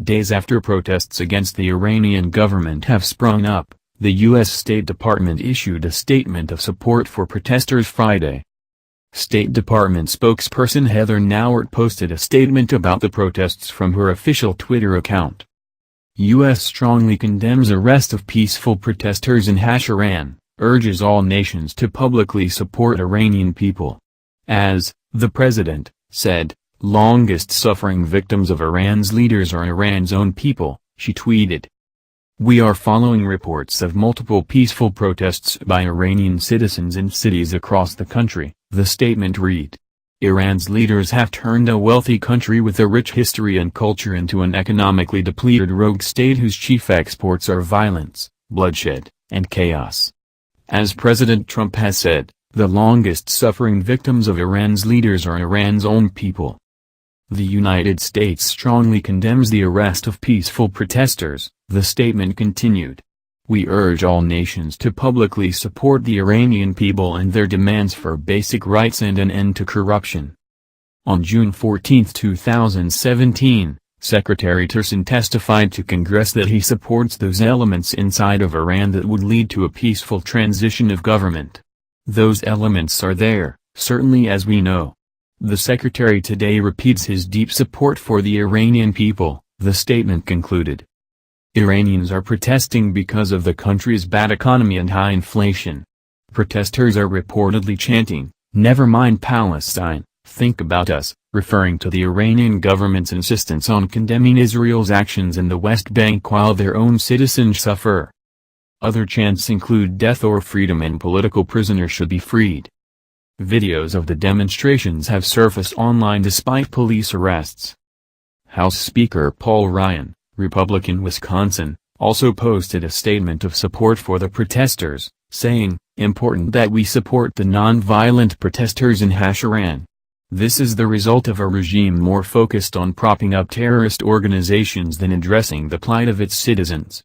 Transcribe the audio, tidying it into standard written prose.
days after protests against the Iranian government have sprung up, the U.S. State Department issued a statement of support for protesters Friday. State Department spokesperson Heather Nauert posted a statement about the protests from her official Twitter account. U.S. strongly condemns arrest of peaceful protesters in Iran, urges all nations to publicly support Iranian people. As, the president, said, longest suffering victims of Iran's leaders are Iran's own people, she tweeted. We are following reports of multiple peaceful protests by Iranian citizens in cities across the country, the statement read. Iran's leaders have turned a wealthy country with a rich history and culture into an economically depleted rogue state whose chief exports are violence, bloodshed, and chaos. As President Trump has said, the longest suffering victims of Iran's leaders are Iran's own people. The United States strongly condemns the arrest of peaceful protesters, the statement continued. We urge all nations to publicly support the Iranian people and their demands for basic rights and an end to corruption. On June 14, 2017, Secretary Tillerson testified to Congress that he supports those elements inside of Iran that would lead to a peaceful transition of government. Those elements are there, certainly, as we know. The Secretary today repeats his deep support for the Iranian people, the statement concluded. Iranians are protesting because of the country's bad economy and high inflation. Protesters are reportedly chanting, "Never mind Palestine, think about us," referring to the Iranian government's insistence on condemning Israel's actions in the West Bank while their own citizens suffer. Other chants include "Death or freedom" and "Political prisoners should be freed." Videos of the demonstrations have surfaced online despite police arrests. House Speaker Paul Ryan, Republican Wisconsin, also posted a statement of support for the protesters, saying, "Important that we support the non-violent protesters in Iran. This is the result of a regime more focused on propping up terrorist organizations than addressing the plight of its citizens."